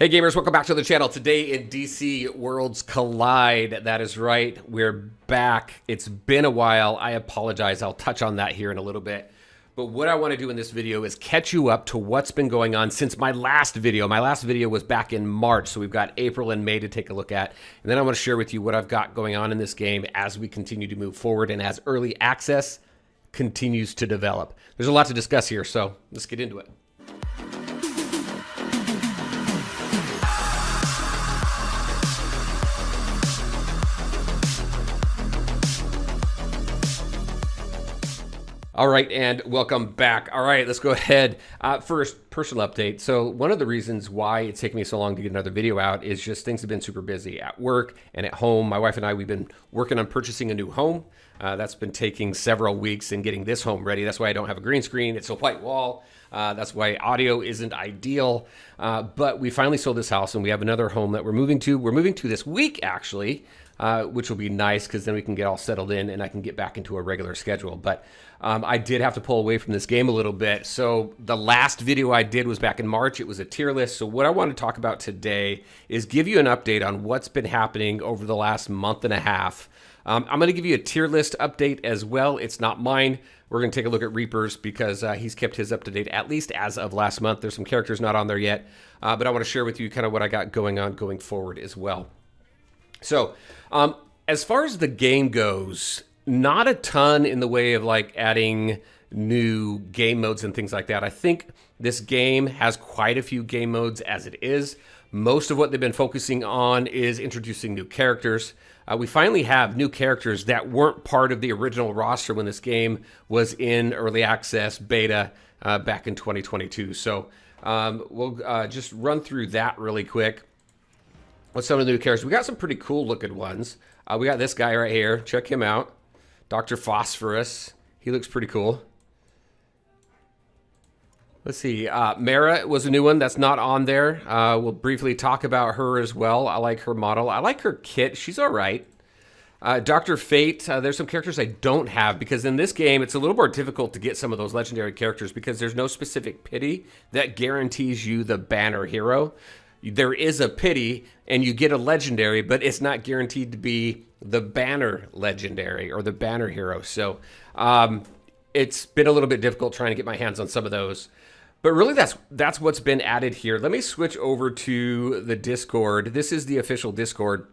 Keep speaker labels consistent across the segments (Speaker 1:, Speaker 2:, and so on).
Speaker 1: Hey gamers, welcome back to the channel. Today in DC Worlds Collide. That is right, we're back. It's been a while. I apologize. I'll touch on that here in a little bit. But what I want to do in this video is catch you up to what's been going on since my last video. My last video was back in March, so we've got April and May to take a look at. And then I want to share with you what I've got going on in this game as we continue to move forward and as early access continues to develop. There's a lot to discuss here, so let's get into it. All right, and welcome back. All right, let's go ahead. First, personal update. So one of the reasons why it's taken me so long to get another video out is just things have been super busy at work and at home. My wife and I, we've been working on purchasing a new home. That's been taking several weeks and getting this home ready. That's why I don't have a green screen. It's a white wall. That's why audio isn't ideal. But we finally sold this house and we have another home that we're moving to. We're moving to this week, actually. Which will be nice because then we can get all settled in and I can get back into a regular schedule. But I did have to pull away from this game a little bit. So the last video I did was back in March. It was a tier list. So what I want to talk about today is give you an update on what's been happening over the last month and a half. I'm going to give you a tier list update as well. It's not mine. We're going to take a look at Reapers because he's kept his up to date at least as of last month. There's some characters not on there yet, but I want to share with you kind of what I got going on going forward as well. So, as far as the game goes, not a ton in the way of like adding new game modes and things like that. I think this game has quite a few game modes as it is. Most of what they've been focusing on is introducing new characters. We finally have new characters that weren't part of the original roster when this game was in early access beta back in 2022. So we'll just run through that really quick. With some of the new characters, we got some pretty cool looking ones. We got this guy right here. Check him out. Dr. Phosphorus. He looks pretty cool. Let's see. Mara was a new one that's not on there. We'll briefly talk about her as well. I like her model. I like her kit. She's all right. Dr. Fate, there's some characters I don't have because in this game, it's a little more difficult to get some of those legendary characters because there's no specific pity that guarantees you the banner hero. There is a pity and you get a legendary, but it's not guaranteed to be the banner legendary or the banner hero. So it's been a little bit difficult trying to get my hands on some of those. But really that's what's been added here. Let me switch over to the Discord. This is the official Discord.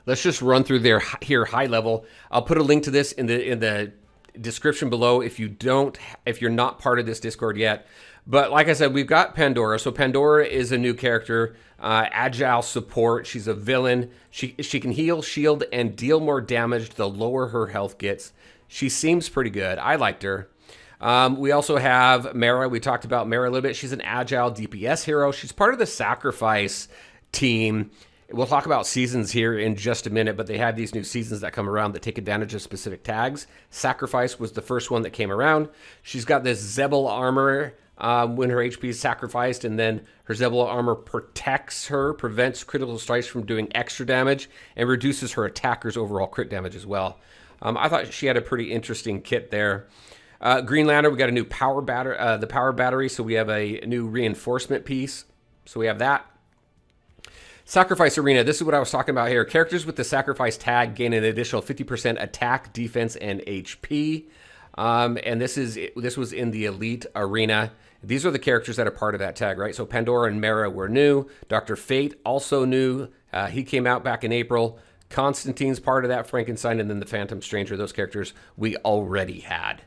Speaker 1: Let's just run through there here high level. I'll put a link to this in the description below if you're not part of this Discord yet. But like I said, we've got Pandora. So Pandora is a new character, agile support. She's a villain. She can heal, shield, and deal more damage the lower her health gets. She seems pretty good. I liked her. We also have Mara. We talked about Mara a little bit. She's an agile DPS hero. She's part of the Sacrifice team. We'll talk about seasons here in just a minute, but they have these new seasons that come around that take advantage of specific tags. Sacrifice was the first one that came around. She's got this Zebel armor when her HP is sacrificed, and then her Zebel armor protects her, prevents critical strikes from doing extra damage, and reduces her attacker's overall crit damage as well. I thought she had a pretty interesting kit there. Green Lantern, we got a new power battery, so we have a new reinforcement piece. So we have that. Sacrifice Arena, this is what I was talking about here. Characters with the Sacrifice tag gain an additional 50% attack, defense, and HP. And this was in the Elite Arena. These are the characters that are part of that tag, right? So Pandora and Mara were new. Dr. Fate, also new. He came out back in April. Constantine's part of that, Frankenstein, and then the Phantom Stranger. Those characters we already had.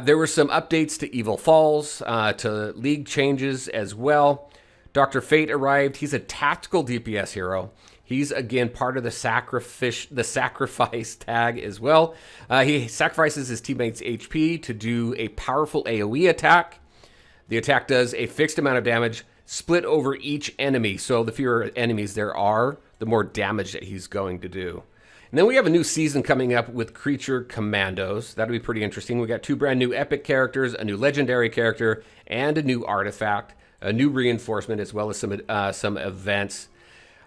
Speaker 1: There were some updates to Evil Falls, to League changes as well. Dr. Fate arrived. He's a tactical DPS hero. He's, again, part of the sacrifice tag as well. He sacrifices his teammates' HP to do a powerful AoE attack. The attack does a fixed amount of damage split over each enemy. So the fewer enemies there are, the more damage that he's going to do. And then we have a new season coming up with Creature Commandos. That'll be pretty interesting. We got 2 brand new epic characters, a new legendary character, and a new artifact, a new reinforcement, as well as some events.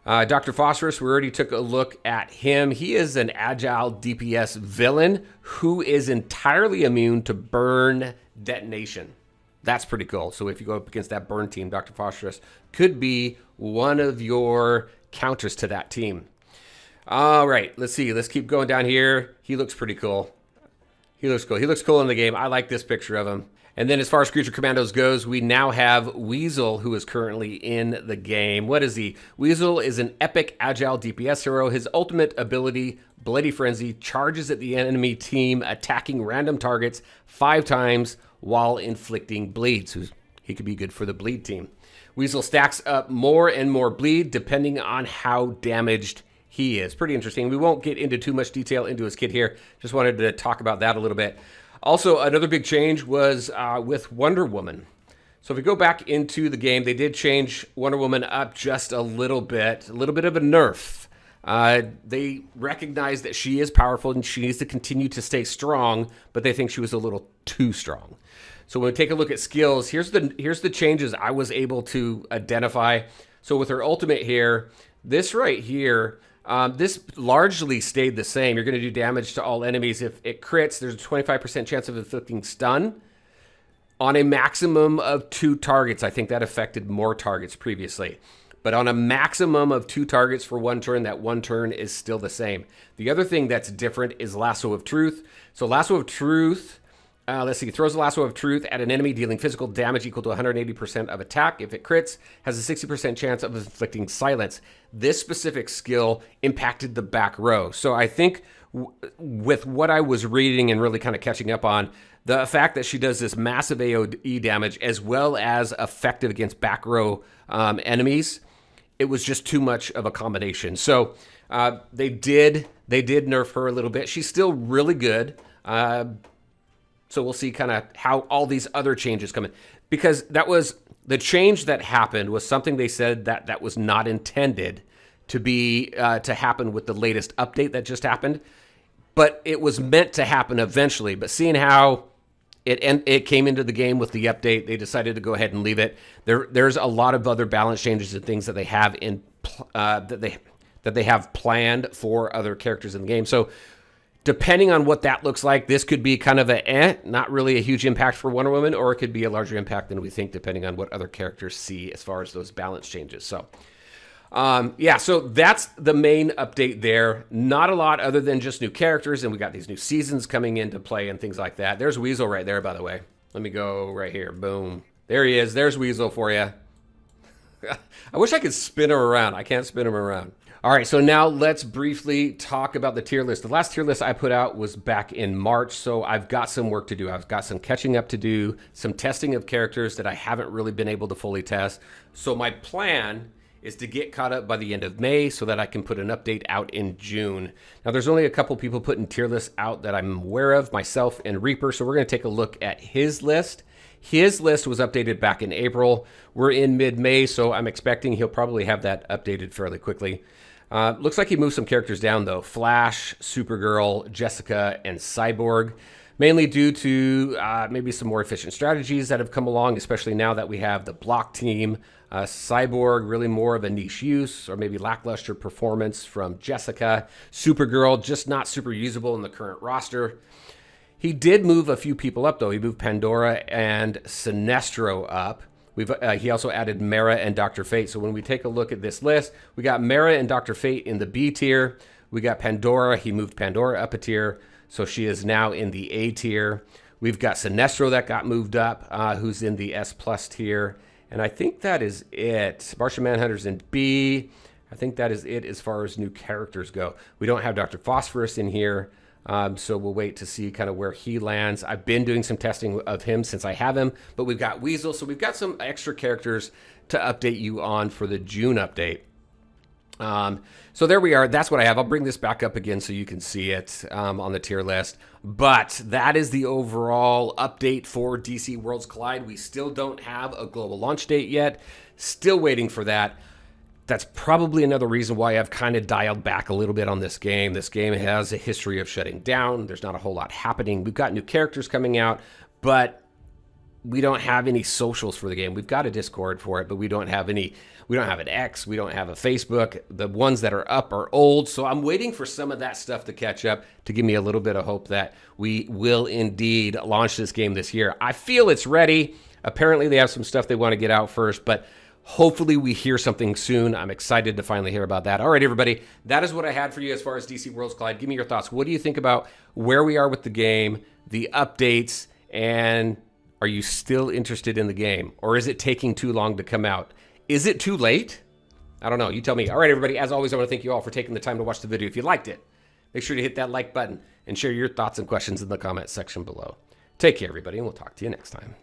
Speaker 1: Dr. Phosphorus, we already took a look at him. He is an agile DPS villain who is entirely immune to burn detonation. That's pretty cool. So if you go up against that burn team, Dr. Phosphorus could be one of your counters to that team. All right, let's see. Let's keep going down here. He looks pretty cool. He looks cool. He looks cool in the game. I like this picture of him. And then as far as Creature Commandos goes, we now have Weasel, who is currently in the game. What is he? Weasel is an epic agile DPS hero. His ultimate ability, Bloody Frenzy, charges at the enemy team, attacking random targets 5 times while inflicting bleed. So he could be good for the bleed team. Weasel stacks up more and more bleed depending on how damaged he is. Pretty interesting. We won't get into too much detail into his kit here. Just wanted to talk about that a little bit. Also, another big change was with Wonder Woman. So if we go back into the game, they did change Wonder Woman up just a little bit of a nerf. They recognize that she is powerful and she needs to continue to stay strong, but they think she was a little too strong. So when we take a look at skills, here's the changes I was able to identify. So with her ultimate here, this right here, this largely stayed the same. You're going to do damage to all enemies. If it crits, there's a 25% chance of inflicting stun on a maximum of 2 targets. I think that affected more targets previously. But on a maximum of 2 targets for 1 turn, that 1 turn is still the same. The other thing that's different is Lasso of Truth. So Lasso of Truth, let's see, throws a Lasso of Truth at an enemy dealing physical damage equal to 180% of attack. If it crits, has a 60% chance of inflicting silence. This specific skill impacted the back row. So I think with what I was reading and really kind of catching up on, the fact that she does this massive AoE damage as well as effective against back row enemies, it was just too much of a combination. So they did nerf her a little bit. She's still really good. So we'll see kind of how all these other changes come in. Because that was the change that happened was something they said that was not intended to be to happen with the latest update that just happened. But it was meant to happen eventually. But seeing how it came into the game with the update, they decided to go ahead and leave it. There's a lot of other balance changes and things that they have in that they have planned for other characters in the game. So depending on what that looks like, this could be kind of not really a huge impact for Wonder Woman, or it could be a larger impact than we think, depending on what other characters see as far as those balance changes. So, yeah, so that's the main update there. Not a lot other than just new characters, and we got these new seasons coming into play and things like that. There's Weasel right there, by the way. Let me go right here. Boom. There he is. There's Weasel for you. I wish I could spin him around. I can't spin him around. All right, so now let's briefly talk about the tier list. The last tier list I put out was back in March, so I've got some work to do. I've got some catching up to do, some testing of characters that I haven't really been able to fully test. So my plan is to get caught up by the end of May so that I can put an update out in June. Now, there's only a couple people putting tier lists out that I'm aware of, myself and Reaper, so we're going to take a look at his list. His list was updated back in April. We're in mid-May, so I'm expecting he'll probably have that updated fairly quickly. Looks like he moved some characters down, though. Flash, Supergirl, Jessica, and Cyborg. Mainly due to maybe some more efficient strategies that have come along, especially now that we have the block team. Cyborg, really more of a niche use, or maybe lackluster performance from Jessica. Supergirl, just not super usable in the current roster. He did move a few people up, though. He moved Pandora and Sinestro up. He also added Mara and Dr. Fate. So when we take a look at this list, we got Mara and Dr. Fate in the B tier. We got Pandora. He moved Pandora up a tier, so she is now in the A tier. We've got Sinestro that got moved up, who's in the S plus tier. And I think that is it. Martian Manhunter's in B. I think that is it as far as new characters go. We don't have Dr. Phosphorus in here. So we'll wait to see kind of where he lands. I've been doing some testing of him since I have him, but we've got Weasel, so we've got some extra characters to update you on for the June update. So there we are. That's what I have. I'll bring this back up again so you can see it on the tier list. But that is the overall update for DC Worlds Collide. We still don't have a global launch date yet. Still waiting for that. That's probably another reason why I've kind of dialed back a little bit on this game. This game has a history of shutting down. There's not a whole lot happening. We've got new characters coming out, but we don't have any socials for the game. We've got a Discord for it, but we don't have any. We don't have an X. We don't have a Facebook. The ones that are up are old. So I'm waiting for some of that stuff to catch up to give me a little bit of hope that we will indeed launch this game this year. I feel it's ready. Apparently they have some stuff they want to get out first, but hopefully we hear something soon. I'm excited to finally hear about that. All right, everybody, that is what I had for you as far as DC Worlds Collide. Give me your thoughts. What do you think about where we are with the game, the updates, and are you still interested in the game? Or is it taking too long to come out? Is it too late? I don't know. You tell me. All right, everybody, as always, I want to thank you all for taking the time to watch the video. If you liked it, make sure to hit that like button and share your thoughts and questions in the comment section below. Take care, everybody, and we'll talk to you next time.